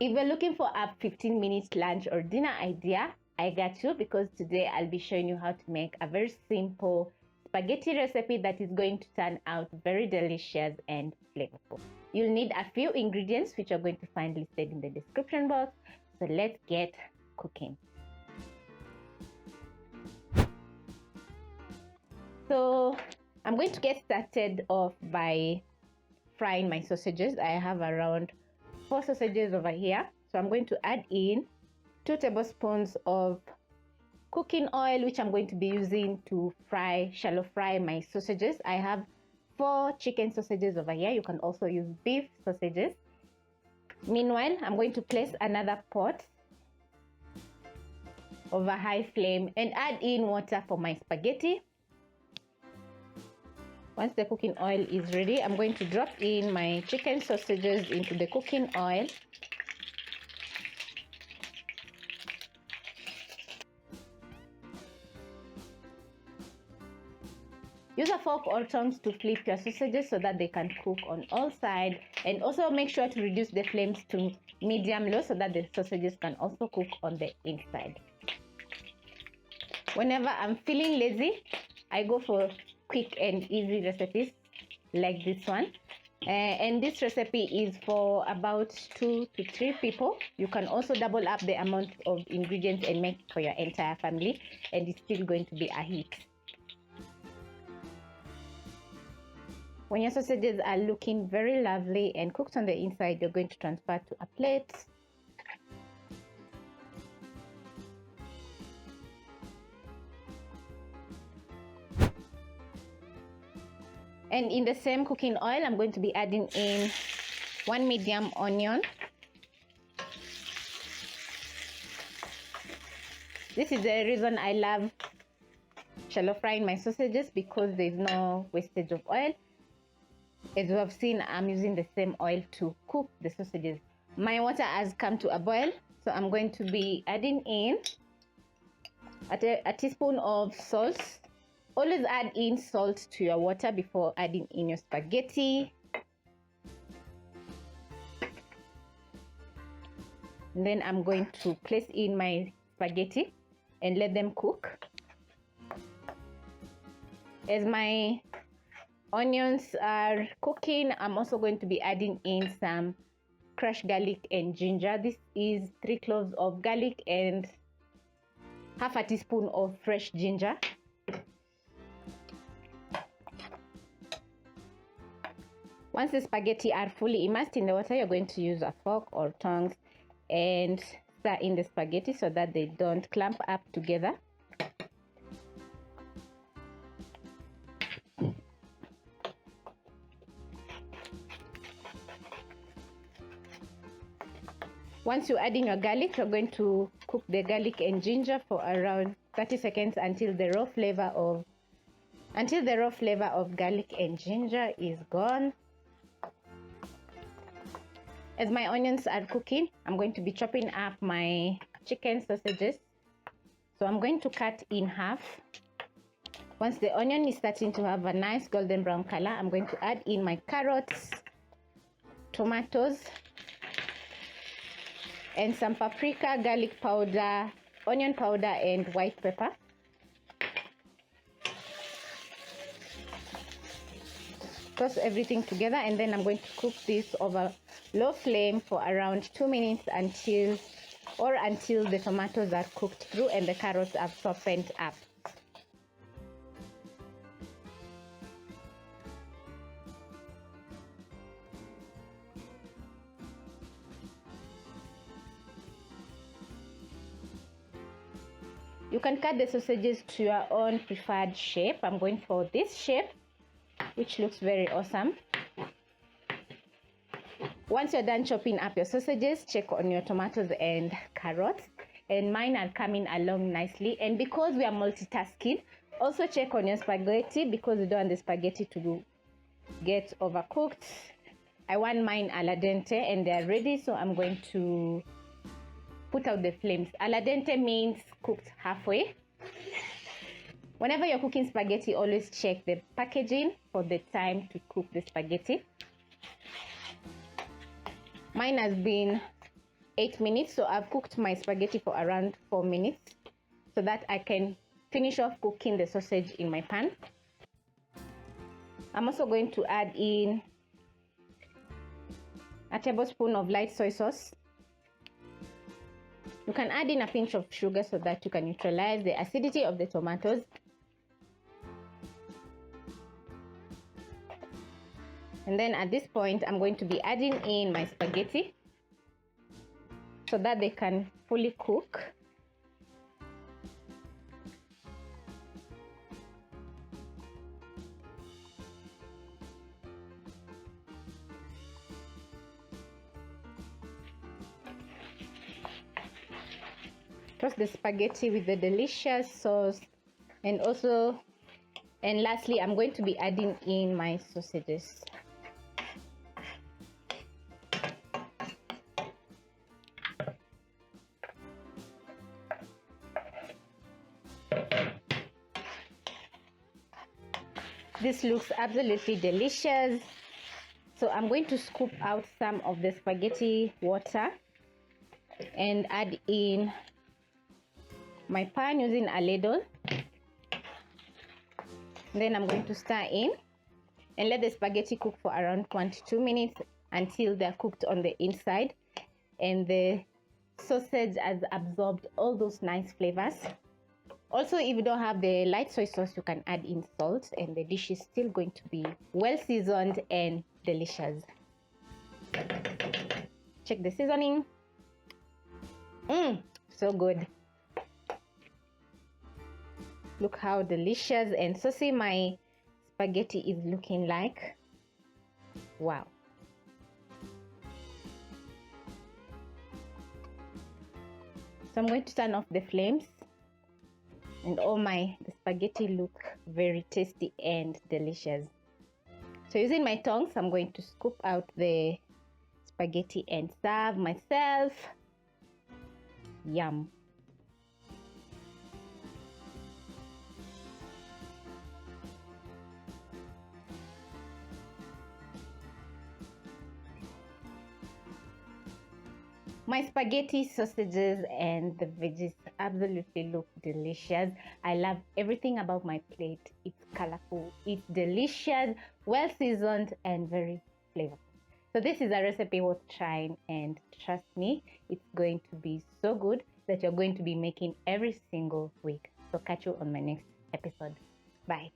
If you're looking for a 15-minute lunch or dinner idea, I got you, because today I'll be showing you how to make a very simple spaghetti recipe that is going to turn out very delicious and flavorful. You'll need a few ingredients which you're going to find listed in the description box. So let's get cooking. So I'm going to get started off by frying my sausages. I have around 4 sausages over here. So I'm going to add in 2 tablespoons of cooking oil, which I'm going to be using to shallow fry my sausages. I have 4 chicken sausages over here. You can also use beef sausages. Meanwhile, I'm going to place another pot over high flame and add in water for my spaghetti. Once the cooking oil is ready, I'm going to drop in my chicken sausages into the cooking oil. Use a fork or tongs to flip your sausages so that they can cook on all sides, and also make sure to reduce the flames to medium-low so that the sausages can also cook on the inside. Whenever I'm feeling lazy, I go for quick and easy recipes like this one. And this recipe is for about 2 to 3 people. You can also double up the amount of ingredients and make it for your entire family, and it's still going to be a hit. When your sausages are looking very lovely and cooked on the inside, you're going to transfer to a plate. And in the same cooking oil, I'm going to be adding in 1 medium onion. This is the reason I love shallow frying my sausages, because there's no wastage of oil. As you have seen, I'm using the same oil to cook the sausages. My water has come to a boil, so I'm going to be adding in a teaspoon of salt. Always add in salt to your water before adding in your spaghetti. And then I'm going to place in my spaghetti and let them cook. As my onions are cooking, I'm also going to be adding in some crushed garlic and ginger. This is 3 cloves of garlic and half a teaspoon of fresh ginger. Once the spaghetti are fully immersed in the water, you're going to use a fork or tongs and stir in the spaghetti so that they don't clump up together. Once you add in your garlic, you're going to cook the garlic and ginger for around 30 seconds until the raw flavor of garlic and ginger is gone. As my onions are cooking, I'm going to be chopping up my chicken sausages. So I'm going to cut in half. Once the onion is starting to have a nice golden brown color, I'm going to add in my carrots, tomatoes, and some paprika, garlic powder, onion powder, and white pepper. Toss everything together, and then I'm going to cook this over low flame for around 2 minutes until the tomatoes are cooked through and the carrots are softened up. You can cut the sausages to your own preferred shape. I'm going for this shape, which looks very awesome. Once you're done chopping up your sausages, check on your tomatoes and carrots, and mine are coming along nicely. And because we are multitasking, also check on your spaghetti, because we don't want the spaghetti to get overcooked. I want mine al dente and they're ready, so I'm going to put out the flames. Al dente means cooked halfway. Whenever you're cooking spaghetti, always check the packaging for the time to cook the spaghetti. Mine has been 8 minutes. So I've cooked my spaghetti for around 4 minutes so that I can finish off cooking the sausage in my pan. I'm also going to add in a tablespoon of light soy sauce. You can add in a pinch of sugar so that you can neutralize the acidity of the tomatoes. And then at this point, I'm going to be adding in my spaghetti so that they can fully cook. Toast the spaghetti with the delicious sauce, and lastly, I'm going to be adding in my sausages. This looks absolutely delicious. So I'm going to scoop out some of the spaghetti water and add in my pan using a ladle. Then I'm going to stir in and let the spaghetti cook for around 1 to 2 minutes until they're cooked on the inside and the sausage has absorbed all those nice flavors. Also, if you don't have the light soy sauce, you can add in salt and the dish is still going to be well seasoned and delicious. Check the seasoning. So good. Look how delicious and saucy my spaghetti is looking like. Wow. So I'm going to turn off the flames, and the spaghetti look very tasty and delicious. So using my tongs, I'm going to scoop out the spaghetti and serve myself. Yum. My spaghetti, sausages, and the veggies absolutely look delicious. I love everything about my plate. It's colorful, it's delicious, well seasoned, and very flavorful. So this is a recipe worth trying, and trust me, it's going to be so good that you're going to be making every single week. So catch you on my next episode. Bye.